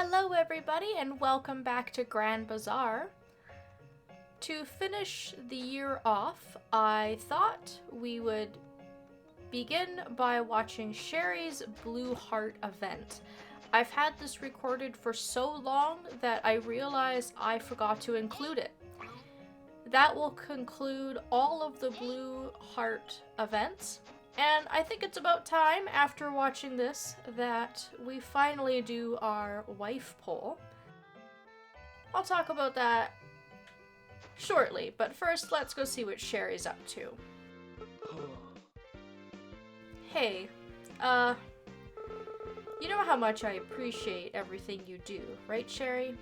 Hello everybody and welcome back to Grand Bazaar. To finish the year off, I thought we would begin by watching Sherry's Blue Heart event. I've had this recorded for so long that I realized I forgot to include it. That will conclude all of the Blue Heart events. And I think it's about time, after watching this, that we finally do our wife poll. I'll talk about that shortly, but first let's go see what Sherry's up to. Hey, you know how much I appreciate everything you do, right, Sherry?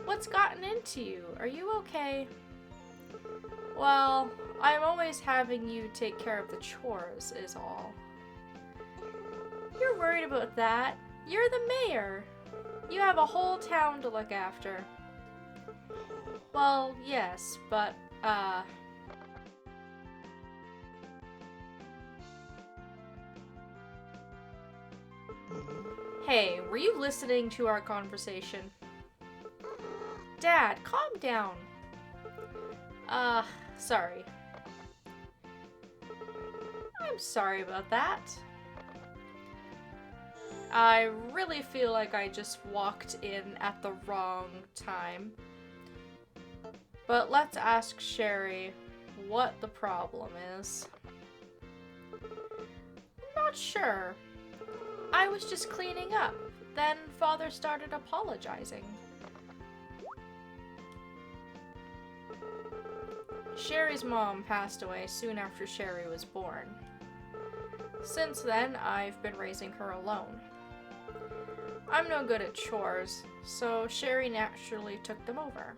What's gotten into you? Are you okay? Well, I'm always having you take care of the chores, is all. You're worried about that. You're the mayor. You have a whole town to look after. Well, yes, but, Hey, were you listening to our conversation? Dad, calm down. Sorry. I'm sorry about that. I really feel like I just walked in at the wrong time. But let's ask Sherry what the problem is. Not sure. I was just cleaning up. Then Father started apologizing. Sherry's mom passed away soon after Sherry was born. Since then, I've been raising her alone. I'm no good at chores, so Sherry naturally took them over.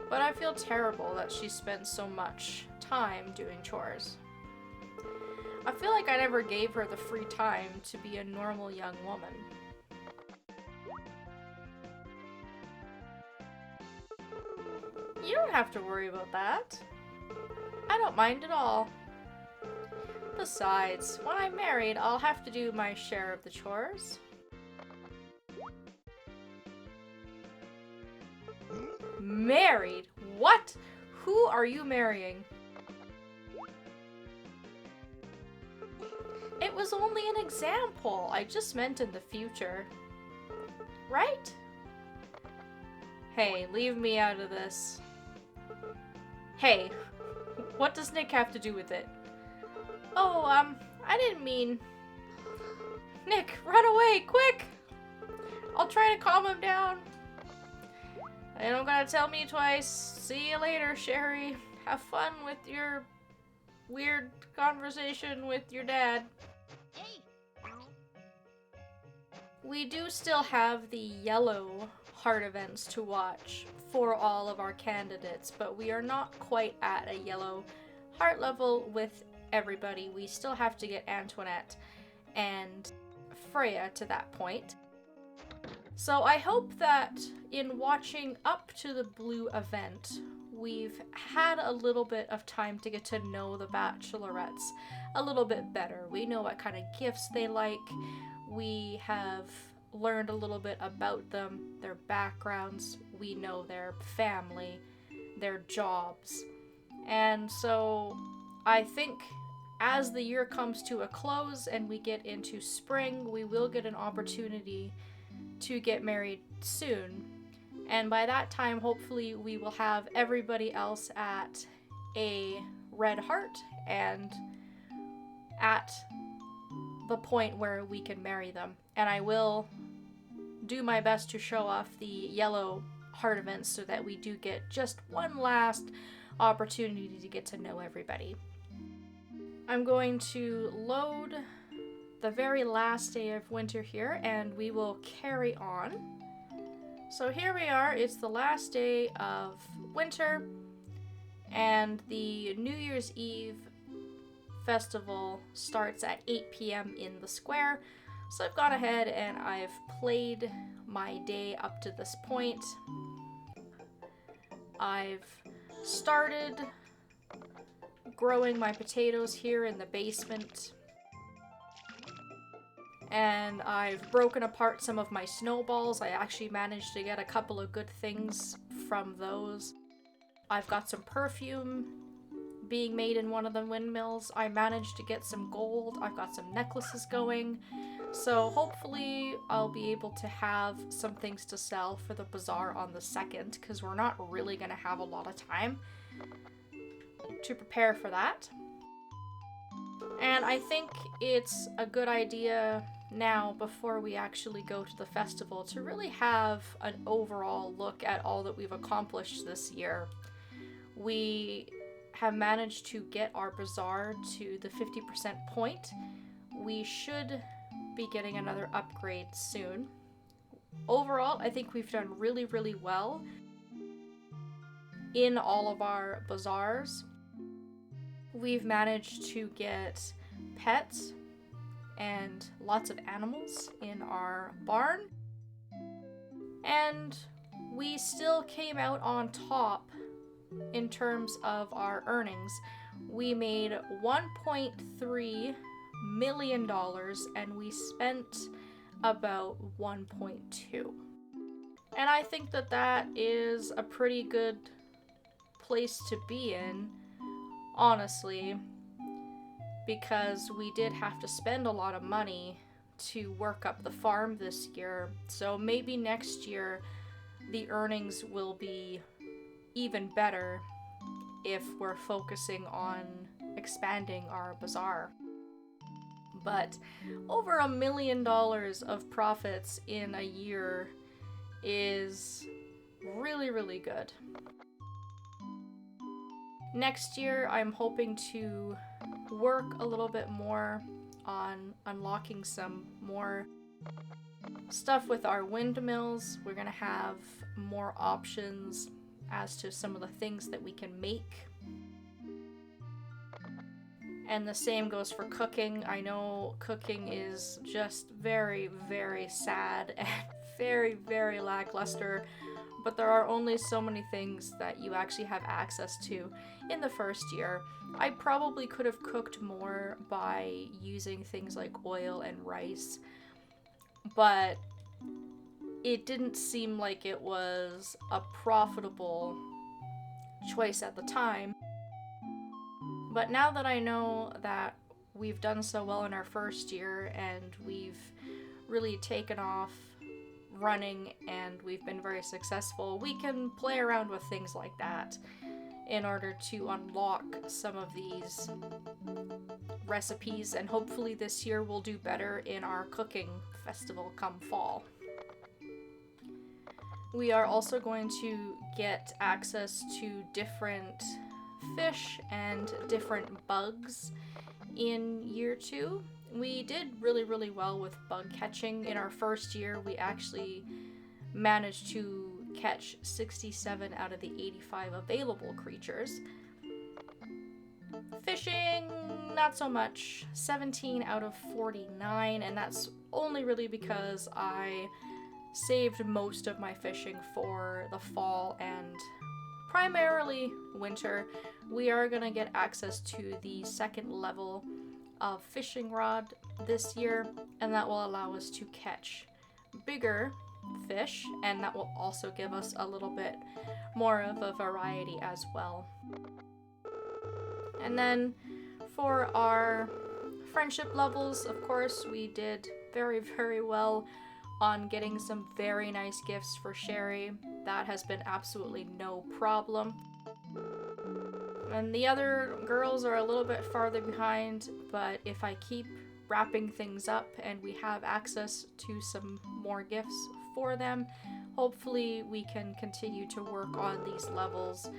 But I feel terrible that she spends so much time doing chores. I feel like I never gave her the free time to be a normal young woman. You don't have to worry about that. I don't mind at all. Besides, when I'm married, I'll have to do my share of the chores. Married? What? Who are you marrying? It was only an example. I just meant in the future. Right? Hey, leave me out of this. Hey, what does Nick have to do with it? Oh, I didn't mean... Nick, run away, quick! I'll try to calm him down. You don't gotta tell me twice. See you later, Sherry. Have fun with your weird conversation with your dad. We do still have the yellow heart events to watch for all of our candidates, but we are not quite at a yellow heart level with everybody. We still have to get Antoinette and Freya to that point. So I hope that in watching up to the blue event, we've had a little bit of time to get to know the bachelorettes a little bit better. We know what kind of gifts they like. We have learned a little bit about them, their backgrounds. We know their family, their jobs. And so I think as the year comes to a close and we get into spring, we will get an opportunity to get married soon. And by that time, hopefully, we will have everybody else at a red heart and at the point where we can marry them. And I will do my best to show off the yellow heart events so that we do get just one last opportunity to get to know everybody. I'm going to load the very last day of winter here, and we will carry on. So here we are, it's the last day of winter, and the New Year's Eve festival starts at 8 p.m. in the square. So I've gone ahead and I've played my day up to this point. I've started growing my potatoes here in the basement. and I've broken apart some of my snowballs. I actually managed to get a couple of good things from those. I've got some perfume being made in one of the windmills. I managed to get some gold. I've got some necklaces going. So hopefully I'll be able to have some things to sell for the bazaar on the 2nd, because we're not really going to have a lot of time to prepare for that. And I think it's a good idea now, before we actually go to the festival, to really have an overall look at all that we've accomplished this year. We have managed to get our bazaar to the 50% point. We should be getting another upgrade soon. Overall, I think we've done really, really well in all of our bazaars. We've managed to get pets and lots of animals in our barn. And we still came out on top in terms of our earnings. We made $1.3 million and we spent about 1.2. And I think that that is a pretty good place to be in, honestly, because we did have to spend a lot of money to work up the farm this year. So maybe next year the earnings will be even better if we're focusing on expanding our bazaar. But over $1 million of profits in a year is really, really good. Next year, I'm hoping to work a little bit more on unlocking some more stuff with our windmills. We're gonna have more options as to some of the things that we can make. And the same goes for cooking. I know cooking is just very, very sad and very, very lackluster, but there are only so many things that you actually have access to in the first year. I probably could have cooked more by using things like oil and rice, but it didn't seem like it was a profitable choice at the time. But now that I know that we've done so well in our first year and we've really taken off running and we've been very successful, we can play around with things like that in order to unlock some of these recipes, and hopefully this year we'll do better in our cooking festival come fall. We are also going to get access to different fish and different bugs in year 2. We did really, really well with bug catching. In our first year, we actually managed to catch 67 out of the 85 available creatures. Fishing, not so much. 17 out of 49, and that's only really because I saved most of my fishing for the fall and primarily winter. We are going to get access to the 2nd level of fishing rod this year, and that will allow us to catch bigger fish, and that will also give us a little bit more of a variety as well. And then for our friendship levels, of course, we did very, very well on getting some very nice gifts for Sherry. That has been absolutely no problem. And the other girls are a little bit farther behind, but if I keep wrapping things up and we have access to some more gifts for them, hopefully we can continue to work on these levels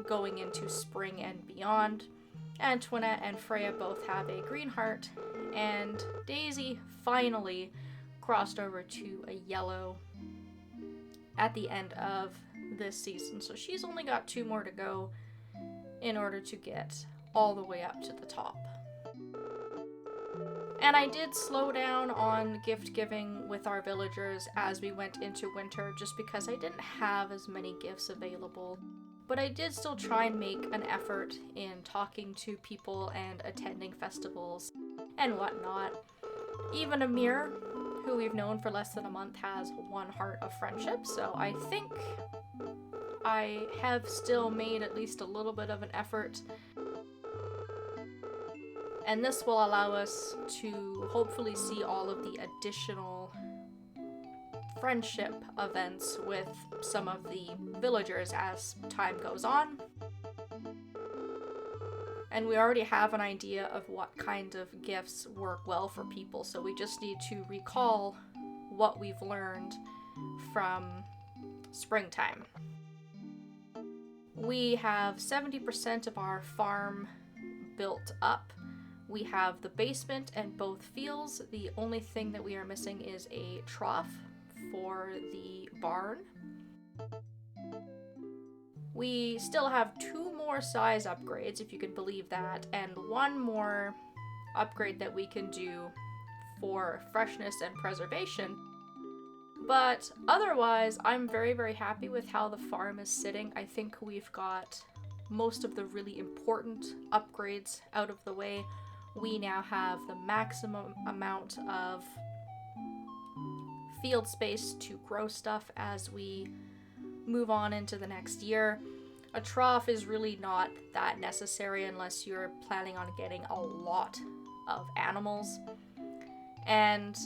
going into spring and beyond. Antoinette and Freya both have a green heart, and Daisy finally crossed over to a yellow at the end of this season. So she's only got 2 more to go in order to get all the way up to the top. And I did slow down on gift giving with our villagers as we went into winter, just because I didn't have as many gifts available. But I did still try and make an effort in talking to people and attending festivals and whatnot. Even Amir, who we've known for less than a month, has 1 heart of friendship, so I think I have still made at least a little bit of an effort. And this will allow us to hopefully see all of the additional friendship events with some of the villagers as time goes on. And we already have an idea of what kind of gifts work well for people, so we just need to recall what we've learned from springtime. We have 70% of our farm built up. We have the basement and both fields. The only thing that we are missing is a trough for the barn. We still have 2 more size upgrades, if you can believe that, and 1 more upgrade that we can do for freshness and preservation. But otherwise, I'm very, very happy with how the farm is sitting. I think we've got most of the really important upgrades out of the way. We now have the maximum amount of field space to grow stuff as we move on into the next year. A trough is really not that necessary unless you're planning on getting a lot of animals. And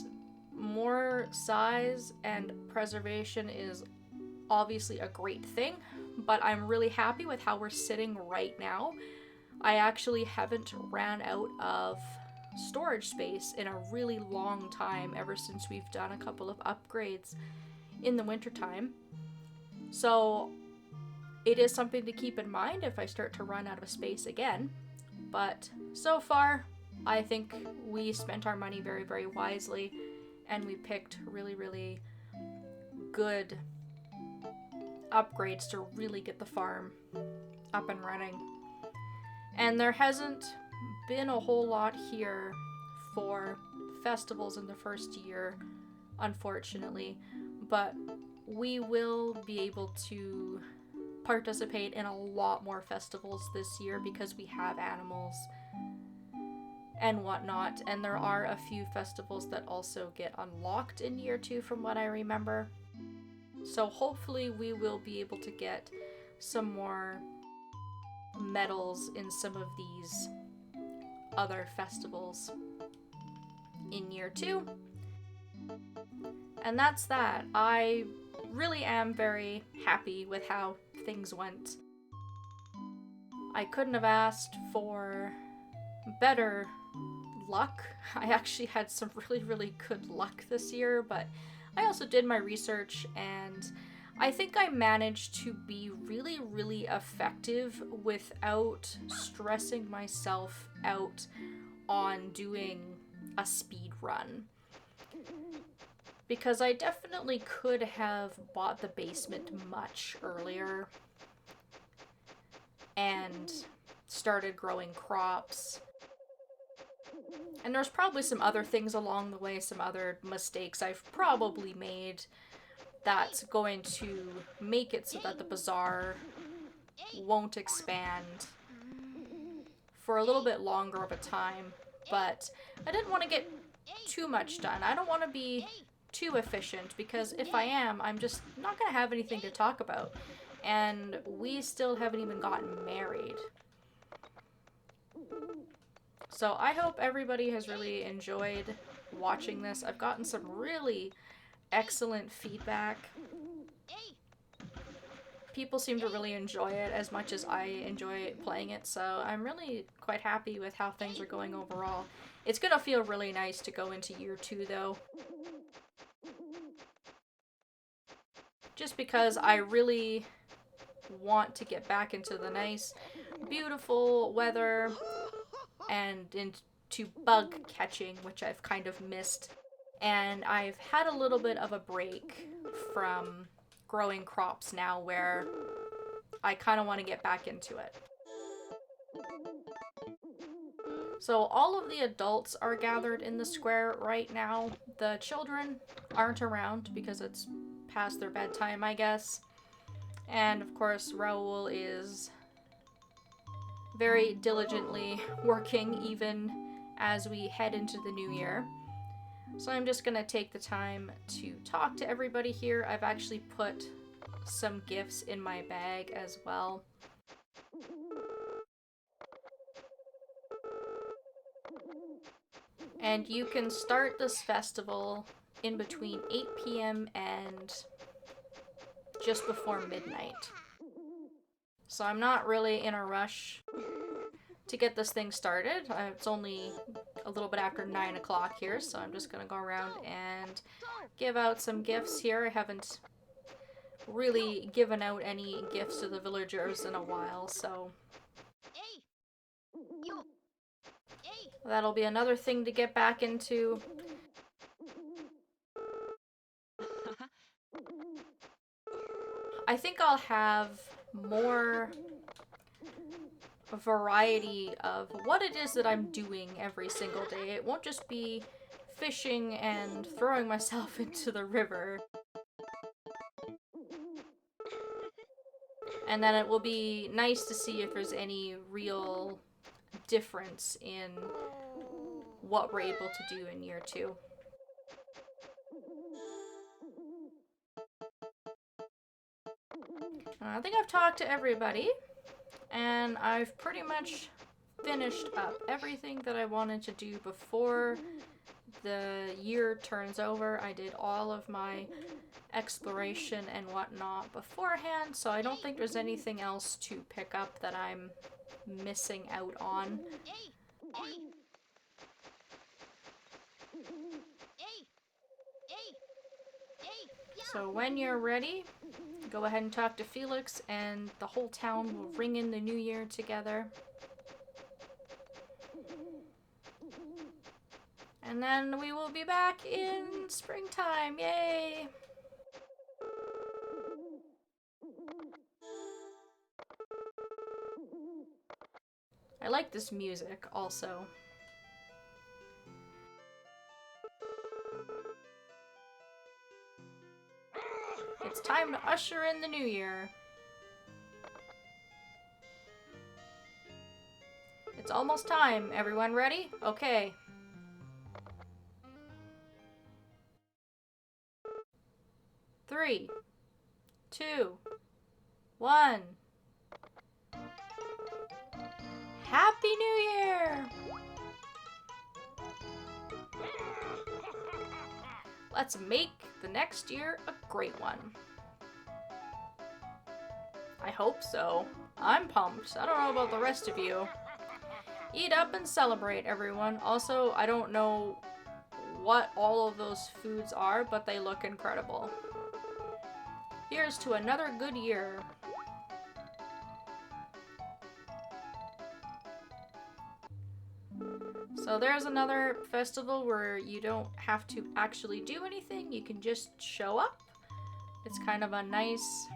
more size and preservation is obviously a great thing, but I'm really happy with how we're sitting right now. I actually haven't ran out of storage space in a really long time, ever since we've done a couple of upgrades in the wintertime. So it is something to keep in mind if I start to run out of space again. But so far, I think we spent our money very, very wisely, and we picked really, really good upgrades to really get the farm up and running. And there hasn't been a whole lot here for festivals in the first year, unfortunately, but we will be able to participate in a lot more festivals this year because we have animals and whatnot, and there are a few festivals that also get unlocked in year 2 from what I remember. So hopefully we will be able to get some more medals in some of these other festivals in year 2. And that's that. I really am very happy with how things went. I couldn't have asked for better luck. I actually had some really, really good luck this year, but I also did my research, and I think I managed to be really, really effective without stressing myself out on doing a speed run. Because I definitely could have bought the basement much earlier and started growing crops. And there's probably some other things along the way, some other mistakes I've probably made that's going to make it so that the bazaar won't expand for a little bit longer of a time. But I didn't want to get too much done. I don't want to be too efficient, because if I am, I'm just not going to have anything to talk about. And we still haven't even gotten married. So I hope everybody has really enjoyed watching this. I've gotten some really excellent feedback. People seem to really enjoy it as much as I enjoy playing it, so I'm really quite happy with how things are going overall. It's gonna feel really nice to go into year 2 though. Just because I really want to get back into the nice, beautiful weather and into bug catching, which I've kind of missed. And I've had a little bit of a break from growing crops now, where I kind of want to get back into it. So all of the adults are gathered in the square right now. The children aren't around because it's past their bedtime, I guess. And of course, Raoul is very diligently working even as we head into the new year. So I'm just gonna take the time to talk to everybody here. I've actually put some gifts in my bag as well. And you can start this festival in between 8 p.m. and just before midnight. So I'm not really in a rush to get this thing started. It's only a little bit after 9 o'clock here, so I'm just gonna go around and give out some gifts here. I haven't really given out any gifts to the villagers in a while, so that'll be another thing to get back into. I think I'll have more variety of what it is that I'm doing every single day. It won't just be fishing and throwing myself into the river. And then it will be nice to see if there's any real difference in what we're able to do in year 2. I think I've talked to everybody, and I've pretty much finished up everything that I wanted to do before the year turns over. I did all of my exploration and whatnot beforehand, so I don't think there's anything else to pick up that I'm missing out on. So when you're ready, go ahead and talk to Felix, and the whole town will ring in the new year together. And then we will be back in springtime. Yay! I like this music also. It's time to usher in the new year. It's almost time. Everyone ready? Okay. 3, 2, 1. Happy New Year! Let's make the next year a great one. I hope so. I'm pumped. I don't know about the rest of you. Eat up and celebrate, everyone. Also, I don't know what all of those foods are, but they look incredible. Here's to another good year. So there's another festival where you don't have to actually do anything, you can just show up. It's kind of a nice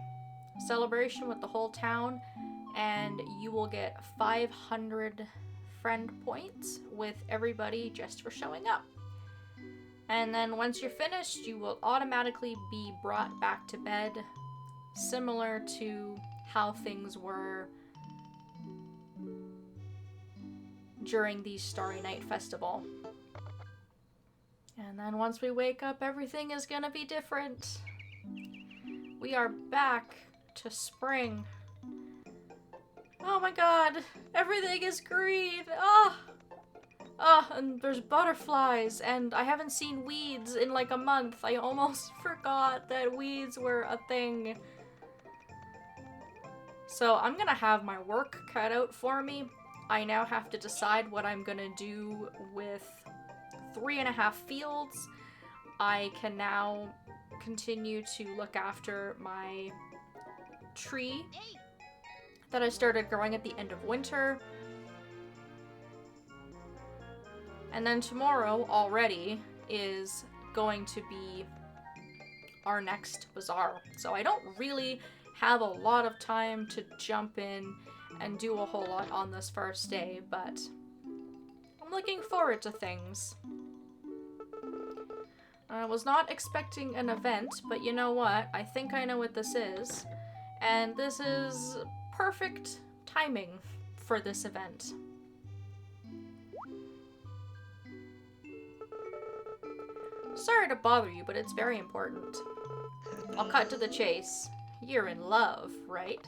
celebration with the whole town, and you will get 500 friend points with everybody just for showing up. And then once you're finished, you will automatically be brought back to bed, similar to how things were during the Starry Night Festival. And then once we wake up, everything is gonna be different. We are back to spring. Oh my god, everything is green. And there's butterflies, and I haven't seen weeds in like a month. I almost forgot that weeds were a thing. So I'm gonna have my work cut out for me. I now have to decide what I'm gonna do with 3.5 fields. I can now continue to look after my tree that I started growing at the end of winter. And then tomorrow already is going to be our next bazaar. So I don't really have a lot of time to jump in and do a whole lot on this first day, but I'm looking forward to things. I was not expecting an event, but you know what? I think I know what this is. And this is perfect timing for this event. Sorry to bother you, but it's very important. I'll cut to the chase. You're in love, right?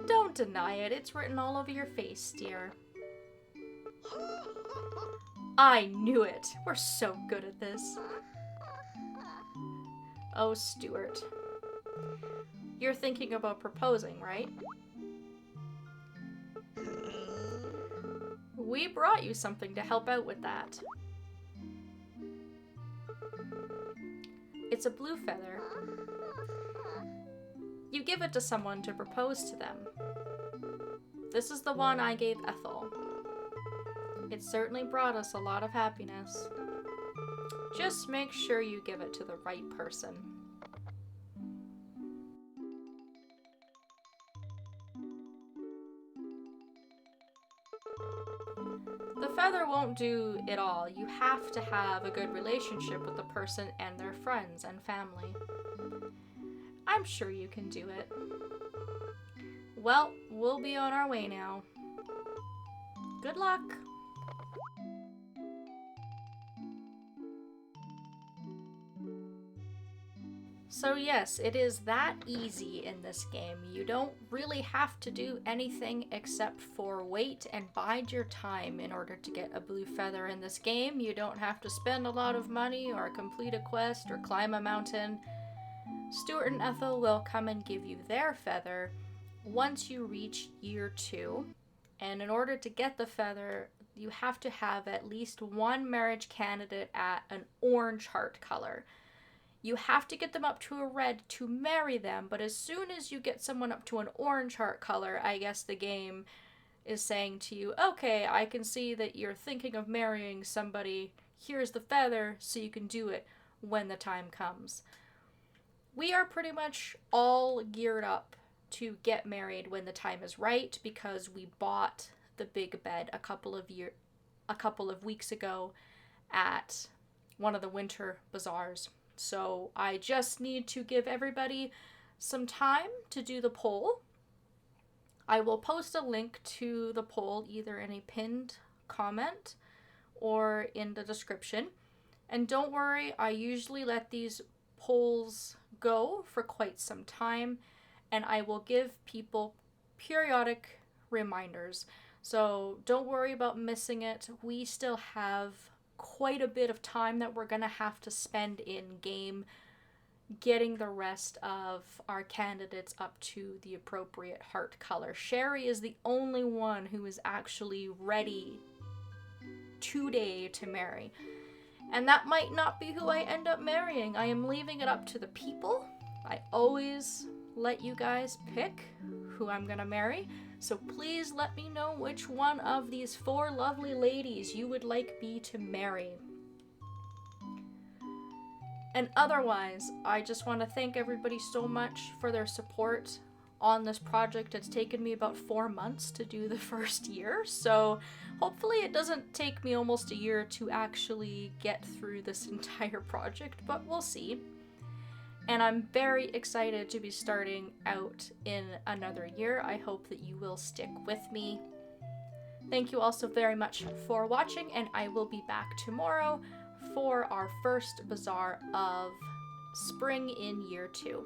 Don't deny it. It's written all over your face, dear. I knew it. We're so good at this. Oh, Stuart. You're thinking about proposing, right? We brought you something to help out with that. It's a blue feather. You give it to someone to propose to them. This is the one I gave Ethel. It certainly brought us a lot of happiness. Just make sure you give it to the right person. The feather won't do it all. You have to have a good relationship with the person and their friends and family. I'm sure you can do it. Well, we'll be on our way now. Good luck! So yes, it is that easy in this game. You don't really have to do anything except for wait and bide your time in order to get a blue feather in this game. You don't have to spend a lot of money or complete a quest or climb a mountain. Stuart and Ethel will come and give you their feather once you reach year 2. And in order to get the feather, you have to have at least one marriage candidate at an orange heart color. You have to get them up to a red to marry them, but as soon as you get someone up to an orange heart color, I guess the game is saying to you, okay, I can see that you're thinking of marrying somebody. Here's the feather so you can do it when the time comes. We are pretty much all geared up to get married when the time is right because we bought the big bed a couple of weeks ago at one of the winter bazaars. So I just need to give everybody some time to do the poll. I will post a link to the poll either in a pinned comment or in the description. And don't worry, I usually let these polls go for quite some time, and I will give people periodic reminders. So don't worry about missing it. We still have quite a bit of time that we're gonna have to spend in game getting the rest of our candidates up to the appropriate heart color. Sherry is the only one who is actually ready today to marry. And that might not be who I end up marrying. I am leaving it up to the people. I always let you guys pick who I'm gonna marry. So please let me know which one of these 4 lovely ladies you would like me to marry. And otherwise, I just want to thank everybody so much for their support on this project. It's taken me about 4 months to do the first year, so hopefully it doesn't take me almost a year to actually get through this entire project, but we'll see. And I'm very excited to be starting out in another year. I hope that you will stick with me. Thank you all so very much for watching, and I will be back tomorrow for our first bazaar of spring in year 2.